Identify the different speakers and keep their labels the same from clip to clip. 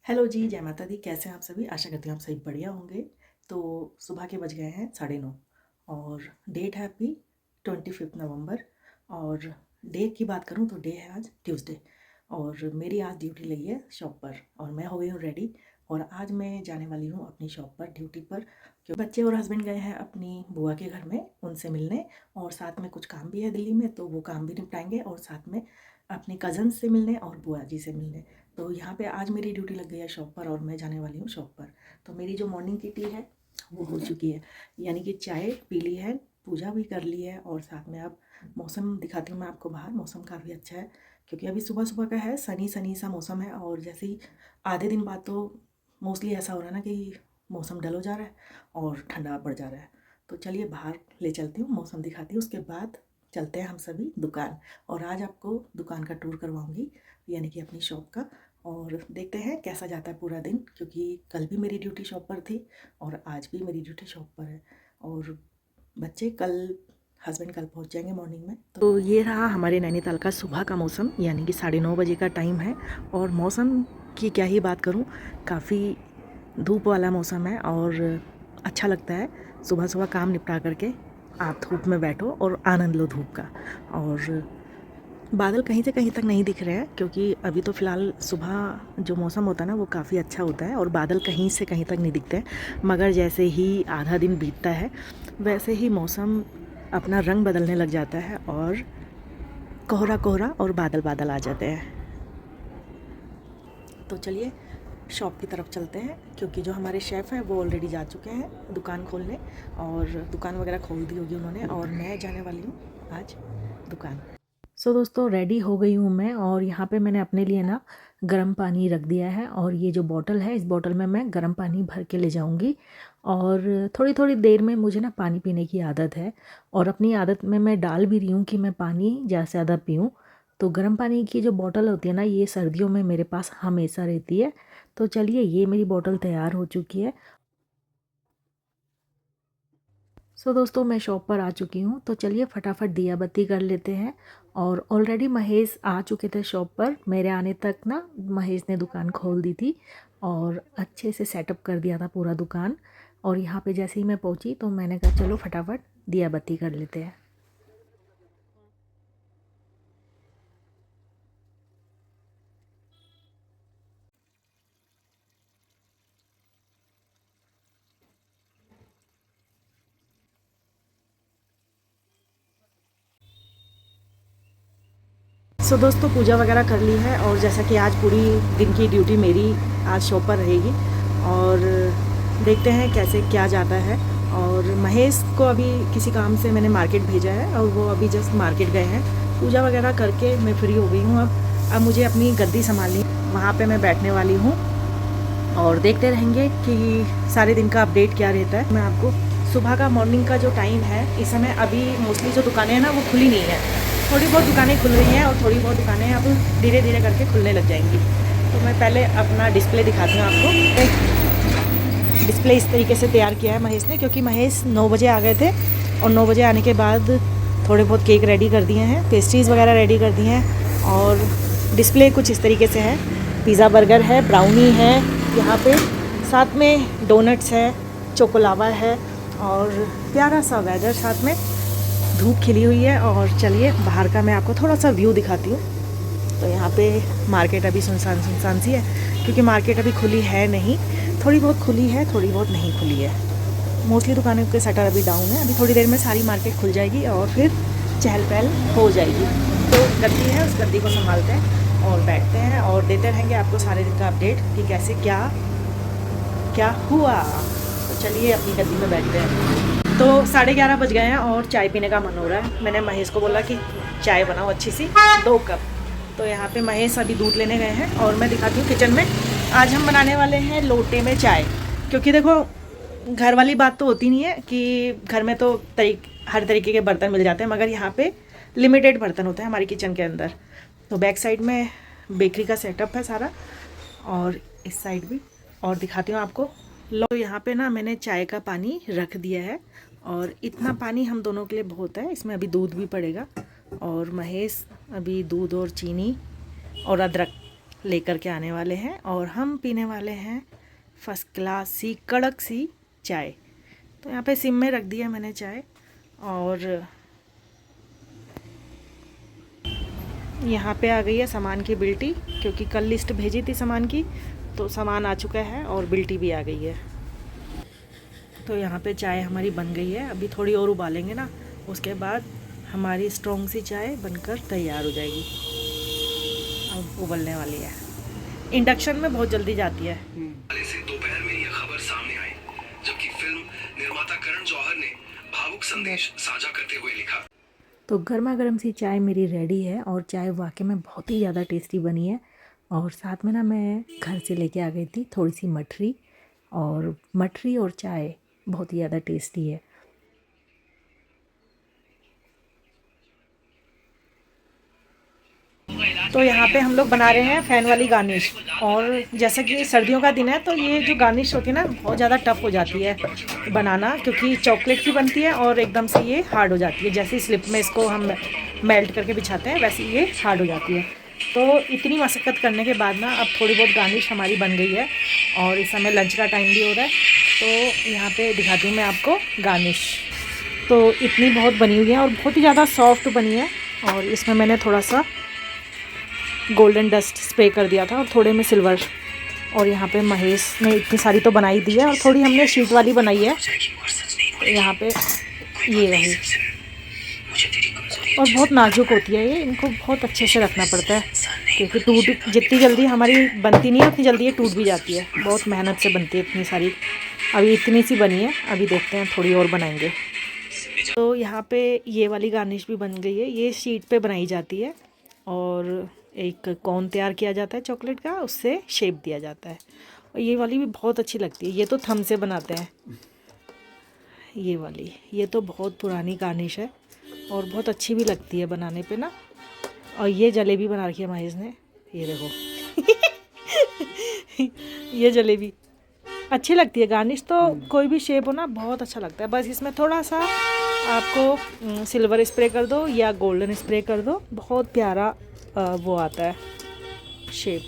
Speaker 1: Hello जी, जय माता दी। कैसे हैं आप सभी? आशा करती हूँ आप सभी बढ़िया होंगे। तो सुबह के बज गए हैं 9:30 और डेट है अभी 25 नवंबर। और डे की बात करूँ तो डे है आज ट्यूसडे और मेरी आज ड्यूटी लगी है शॉप पर और मैं हो गई हूँ रेडी। और आज मैं जाने वाली हूँ अपनी शॉप पर ड्यूटी पर, क्योंकि बच्चे और हस्बैंड गए हैं अपनी बुआ के घर में उनसे मिलने, और साथ में कुछ काम भी है दिल्ली में, तो वो काम भी निपटाएंगे और साथ में अपने कज़न से मिलने और बुआ जी से मिलने। तो यहाँ पे आज मेरी ड्यूटी लग गई है शॉप पर और मैं जाने वाली हूँ शॉप पर। तो मेरी जो मॉर्निंग की टी है वो हो चुकी है, यानी कि चाय पी ली है, पूजा भी कर ली है, और साथ में अब मौसम दिखाती हूँ मैं आपको। बाहर मौसम काफ़ी अच्छा है क्योंकि अभी सुबह सुबह का है, सनी सनी सा मौसम है। और जैसे ही आधे दिन बाद तो मोस्टली ऐसा हो रहा है ना कि मौसम डल हो जा रहा है और ठंडा पड़ जा रहा है। तो चलिए बाहर ले चलती हूँ, मौसम दिखाती हूँ, उसके बाद चलते हैं हम सभी दुकान। और आज आपको दुकान का टूर करवाऊँगी, यानी कि अपनी शॉप का। और देखते हैं कैसा जाता है पूरा दिन, क्योंकि कल भी मेरी ड्यूटी शॉप पर थी और आज भी मेरी ड्यूटी शॉप पर है। और बच्चे कल, हस्बैंड कल पहुंच जाएंगे मॉर्निंग में। तो ये रहा हमारे नैनीताल का सुबह का मौसम, यानी कि 9:30 बजे का टाइम है। और मौसम की क्या ही बात करूं, काफ़ी धूप वाला मौसम है और अच्छा लगता है सुबह सुबह काम निपटा करके आप धूप में बैठो और आनंद लो धूप का। और बादल कहीं से कहीं तक नहीं दिख रहे हैं क्योंकि अभी तो फ़िलहाल सुबह जो मौसम होता है ना वो काफ़ी अच्छा होता है और बादल कहीं से कहीं तक नहीं दिखते हैं। मगर जैसे ही आधा दिन बीतता है वैसे ही मौसम अपना रंग बदलने लग जाता है और कोहरा कोहरा और बादल बादल आ जाते हैं। तो चलिए शॉप की तरफ चलते हैं, क्योंकि जो हमारे शेफ़ हैं वो ऑलरेडी जा चुके हैं दुकान खोलने, और दुकान वगैरह खोल दी होगी उन्होंने, और मैं जाने वाली हूँ आज दुकान। सो दोस्तों, रेडी हो गई हूँ मैं, और यहाँ पे मैंने अपने लिए ना गर्म पानी रख दिया है, और ये जो बॉटल है इस बॉटल में मैं गर्म पानी भर के ले जाऊँगी। और थोड़ी थोड़ी देर में मुझे ना पानी पीने की आदत है, और अपनी आदत में मैं डाल भी रही हूँ कि मैं पानी ज़्यादा से ज़्यादा पीऊँ। तो गर्म पानी की जो बॉटल होती है ना, ये सर्दियों में मेरे पास हमेशा रहती है। तो चलिए, ये मेरी बॉटल तैयार हो चुकी है। सो दोस्तों, मैं शॉप पर आ चुकी हूँ, तो चलिए फटाफट दिया बत्ती कर लेते हैं। और ऑलरेडी महेश आ चुके थे शॉप पर, मेरे आने तक ना महेश ने दुकान खोल दी थी और अच्छे से सेटअप कर दिया था पूरा दुकान। और यहाँ पे जैसे ही मैं पहुँची तो मैंने कहा चलो फटाफट दिया बत्ती कर लेते हैं। सो दोस्तों, पूजा वगैरह कर ली है, और जैसा कि आज पूरी दिन की ड्यूटी मेरी आज शॉप पर रहेगी, और देखते हैं कैसे क्या जाता है। और महेश को अभी किसी काम से मैंने मार्केट भेजा है और वो अभी जस्ट मार्केट गए हैं। पूजा वगैरह करके मैं फ्री हो गई हूँ। अब मुझे अपनी गद्दी संभालनी, वहाँ पे मैं बैठने वाली हूँ, और देखते रहेंगे कि सारे दिन का अपडेट क्या रहता है। मैं आपको सुबह का, मॉर्निंग का जो टाइम है इस समय, अभी मोस्टली जो दुकानें हैं ना वो खुली नहीं है। थोड़ी बहुत दुकानें खुल रही हैं और थोड़ी बहुत दुकानें अब धीरे धीरे करके खुलने लग जाएंगी। तो मैं पहले अपना डिस्प्ले दिखाती हूँ आपको। डिस्प्ले इस तरीके से तैयार किया है महेश ने, क्योंकि महेश 9 बजे आ गए थे, और 9 बजे आने के बाद थोड़े बहुत केक रेडी कर दिए हैं, पेस्ट्रीज़ वगैरह रेडी कर दी हैं। और डिस्प्ले कुछ इस तरीके से है, पिज़्ज़ा बर्गर है, ब्राउनी है यहाँ पे, साथ में डोनट्स है, चोकोलावा है, और प्यारा सा वेदर, साथ में धूप खिली हुई है। और चलिए बाहर का मैं आपको थोड़ा सा व्यू दिखाती हूँ। तो यहाँ पे मार्केट अभी सुनसान सुनसान सी है, क्योंकि मार्केट अभी खुली है नहीं, थोड़ी बहुत खुली है, थोड़ी बहुत नहीं खुली है। मोस्टली दुकानों के शटर अभी डाउन है। अभी थोड़ी देर में सारी मार्केट खुल जाएगी और फिर चहल पहल हो जाएगी। तो गद्दी है, उस गद्दी को संभालते हैं और बैठते हैं और देते रहेंगे आपको सारे दिन का अपडेट कि कैसे क्या क्या हुआ। तो चलिए अपनी गद्दी में बैठते हैं। तो 11:30 बज गए हैं और चाय पीने का मन हो रहा है। मैंने महेश को बोला कि चाय बनाओ अच्छी सी 2 कप। तो यहाँ पे महेश अभी दूध लेने गए हैं और मैं दिखाती हूँ किचन में। आज हम बनाने वाले हैं लोटे में चाय, क्योंकि देखो घर वाली बात तो होती नहीं है कि घर में तो हर तरीके के बर्तन मिल जाते हैं, मगर यहाँ पे लिमिटेड बर्तन होते हैं हमारी किचन के अंदर। तो बैक साइड में बेकरी का सेटअप है सारा, और इस साइड भी, और दिखाती हूँ आपको। लो, यहाँ पे ना मैंने चाय का पानी रख दिया है, और इतना पानी हम दोनों के लिए बहुत है। इसमें अभी दूध भी पड़ेगा, और महेश अभी दूध और चीनी और अदरक लेकर के आने वाले हैं और हम पीने वाले हैं फर्स्ट क्लास सी कड़क सी चाय। तो यहाँ पे सिम में रख दिया मैंने चाय और यहाँ पे आ गई है सामान की बिल्टी, क्योंकि कल लिस्ट भेजी थी सामान की, तो सामान आ चुका है और बिल्टी भी आ गई है। तो यहाँ पे चाय हमारी बन गई है, अभी थोड़ी और उबालेंगे ना, उसके बाद हमारी स्ट्रॉन्ग सी चाय बनकर तैयार हो जाएगी। अब उबलने वाली है, इंडक्शन में बहुत जल्दी जाती है।
Speaker 2: दोपहर में यह खबर सामने आई जबकि फिल्म निर्माता करण जौहर ने भावुक संदेश साझा करते हुए लिखा।
Speaker 1: तो गर्मा गर्म सी चाय मेरी रेडी है और चाय वाकई में बहुत ही ज़्यादा टेस्टी बनी है। और साथ में ना मैं घर से लेके आ गई थी थोड़ी सी मठरी, और मठरी और चाय बहुत ही ज़्यादा टेस्टी है। तो यहाँ पे हम लोग बना रहे हैं फ़ैन वाली गार्निश, और जैसा कि सर्दियों का दिन है तो ये जो गार्निश होती है ना बहुत ज़्यादा टफ हो जाती है बनाना, क्योंकि चॉकलेट की बनती है और एकदम से ये हार्ड हो जाती है। जैसे स्लिप में इसको हम मेल्ट करके बिछाते हैं वैसे ये हार्ड हो जाती है। तो इतनी मशक्क़त करने के बाद ना अब थोड़ी बहुत गार्निश हमारी बन गई है और इस समय लंच का टाइम भी हो रहा है। तो यहाँ पे दिखाती हूँ मैं आपको गार्निश। तो इतनी बहुत बनी हुई है और बहुत ही ज़्यादा सॉफ्ट बनी है, और इसमें मैंने थोड़ा सा गोल्डन डस्ट स्प्रे कर दिया था और थोड़े में सिल्वर। और यहाँ पे महेश ने इतनी सारी तो बनाई दी है और थोड़ी हमने शीट वाली बनाई है। तो यहाँ पे ये रही, और बहुत नाजुक होती है ये, इनको बहुत अच्छे से रखना पड़ता है, क्योंकि टूट जितनी जल्दी हमारी बनती नहीं है उतनी जल्दी ये टूट भी जाती है। बहुत मेहनत से बनती है इतनी सारी। अभी इतनी सी बनी है, अभी देखते हैं थोड़ी और बनाएंगे। तो यहाँ पे ये वाली गार्निश भी बन गई है। ये शीट पे बनाई जाती है और एक कोन तैयार किया जाता है चॉकलेट का, उससे शेप दिया जाता है। और ये वाली भी बहुत अच्छी लगती है। ये तो थम से बनाते हैं ये वाली। ये तो बहुत पुरानी गार्निश है और बहुत अच्छी भी लगती है बनाने पे ना। और ये जलेबी बना रखी है महेश ने, ये देखो ये जलेबी अच्छी लगती है। गार्निश तो कोई भी शेप हो ना बहुत अच्छा लगता है। बस इसमें थोड़ा सा आपको सिल्वर स्प्रे कर दो या गोल्डन स्प्रे कर दो, बहुत प्यारा वो आता है शेप।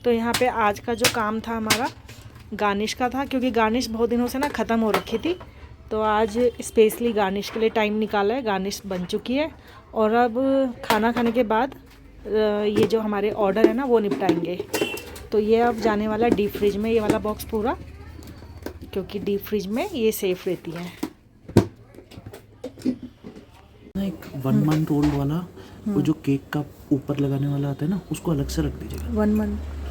Speaker 1: तो यहाँ पे आज का जो काम था हमारा गार्निश का था, क्योंकि गार्निश बहुत दिनों से ना ख़त्म हो रखी थी, तो आज स्पेशली गार्निश के लिए टाइम निकाला है। गार्निश बन चुकी है और अब खाना खाने के बाद ये जो हमारे ऑर्डर है ना वो निपटाएंगे। तो ये अब जाने वाला डीप फ्रिज में, ये वाला बॉक्स पूरा, क्योंकि डीप फ्रिज में ये सेफ रहती हैं।
Speaker 3: एक 1 मंथ ओल्ड वाला वो जो केक का ऊपर लगाने वाला आता है ना, उसको अलग से रख दीजिएगा।
Speaker 1: 1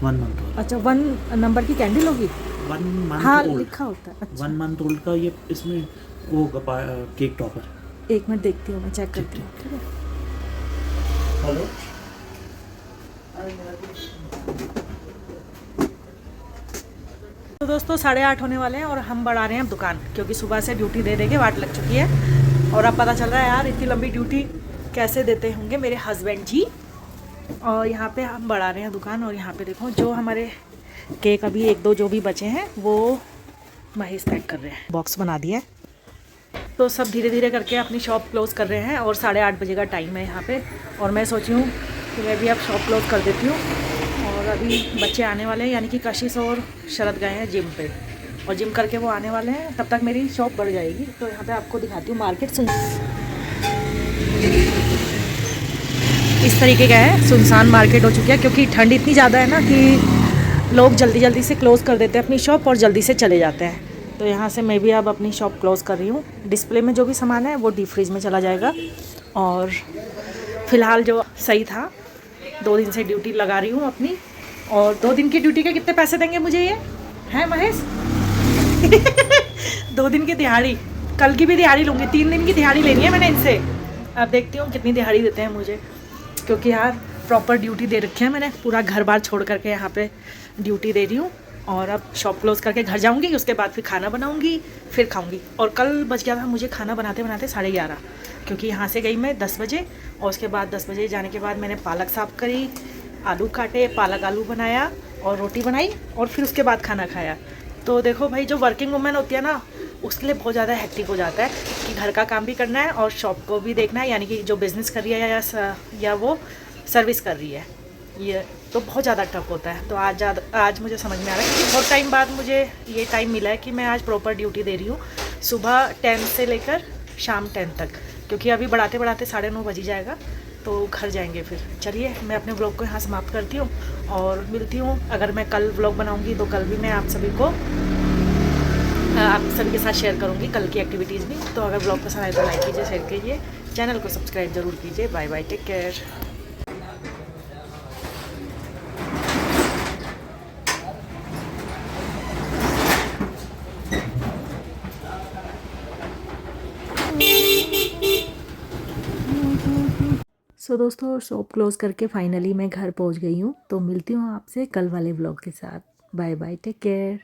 Speaker 1: मंथ
Speaker 3: ओल्ड।
Speaker 1: अच्छा 1 नंबर की कैंडल होगी।
Speaker 3: 1 मंथ
Speaker 1: हाँ
Speaker 3: ओल्ड
Speaker 1: लिखा होता है। अच्छा
Speaker 3: 1 मंथ ओल्ड का ये इसमें वो होगा केक टॉपर।
Speaker 1: 1 मिनट देखती हूँ मैं, चेक करती हूँ। ठीक है।
Speaker 3: हेलो,
Speaker 1: तो दोस्तों 8:30 होने वाले हैं और हम बढ़ा रहे हैं दुकान, क्योंकि सुबह से ड्यूटी दे के वाट लग चुकी है। और अब पता चल रहा है यार इतनी लंबी ड्यूटी कैसे देते होंगे मेरे हस्बैंड जी। और यहाँ पे हम बढ़ा रहे हैं दुकान। और यहाँ पे देखो जो हमारे केक अभी 1-2 जो भी बचे हैं वो महेश पैक कर रहे हैं, बॉक्स बना दिए। तो सब धीरे धीरे करके अपनी शॉप क्लोज़ कर रहे हैं और 8:30 बजे का टाइम है यहाँ पे। और मैं सोची हूँ कि मैं भी अब शॉप क्लोज़ कर देती हूँ। और अभी बच्चे आने वाले हैं, यानी कि कशिश और शरद गए हैं जिम पे, और जिम करके वो आने वाले हैं, तब तक मेरी शॉप बढ़ जाएगी। तो यहाँ पे आपको दिखाती हूँ मार्केट इस तरीके का है, सुनसान मार्केट हो चुकी है, क्योंकि ठंड इतनी ज़्यादा है ना कि लोग जल्दी जल्दी से क्लोज़ कर देते हैं अपनी शॉप और जल्दी से चले जाते हैं। तो यहाँ से मैं भी अब अपनी शॉप क्लोज़ कर रही हूँ। डिस्प्ले में जो भी सामान है वो डीप फ्रीज में चला जाएगा। और फ़िलहाल जो सही था, 2 दिन से ड्यूटी लगा रही हूँ अपनी, और 2 दिन की ड्यूटी के कितने पैसे देंगे मुझे ये हैं महेश 2 दिन की दिहाड़ी, कल की भी दिहाड़ी लूँगी, 3 दिन की दिहाड़ी लेनी है मैंने इनसे। अब देखती हूँ कितनी दिहाड़ी देते हैं मुझे, क्योंकि यार प्रॉपर ड्यूटी दे रखी है मैंने। पूरा घर बार छोड़ करके यहाँ पे ड्यूटी दे रही हूँ। और अब शॉप क्लोज़ करके घर जाऊँगी, उसके बाद फिर खाना बनाऊँगी, फिर खाऊँगी। और कल बच गया था मुझे खाना बनाते बनाते 11:30, क्योंकि यहाँ से गई मैं 10 बजे, और उसके बाद 10 बजे जाने के बाद मैंने पालक साफ़ करी, आलू काटे, पालक आलू बनाया और रोटी बनाई, और फिर उसके बाद खाना खाया। तो देखो भाई, जो वर्किंग वुमेन होती है ना उसके लिए बहुत ज़्यादा हेक्टिक हो जाता है कि घर का काम भी करना है और शॉप को भी देखना है, यानी कि जो बिज़नेस कर रही है या वो सर्विस कर रही है, ये तो बहुत ज़्यादा टफ होता है। तो आज मुझे समझ में आ रहा है क्योंकि बहुत टाइम बाद मुझे ये टाइम मिला है कि मैं आज प्रॉपर ड्यूटी दे रही हूँ, सुबह 10 से लेकर शाम 10 तक, क्योंकि अभी बढ़ाते बढ़ाते 9:30 बज ही जाएगा तो घर जाएंगे फिर। चलिए मैं अपने ब्लॉग को यहाँ समाप्त करती हूँ और मिलती हूँ। अगर मैं कल ब्लॉग बनाऊँगी तो कल भी मैं आप सभी के साथ शेयर करूँगी कल की एक्टिविटीज़ भी। तो अगर ब्लॉग पसंद आए तो लाइक कीजिए, शेयर कीजिए, चैनल को सब्सक्राइब ज़रूर कीजिए। Bye bye, take care. दोस्तों शॉप क्लोज़ करके फाइनली मैं घर पहुंच गई हूँ। तो मिलती हूँ आपसे कल वाले व्लॉग के साथ। Bye bye, take care.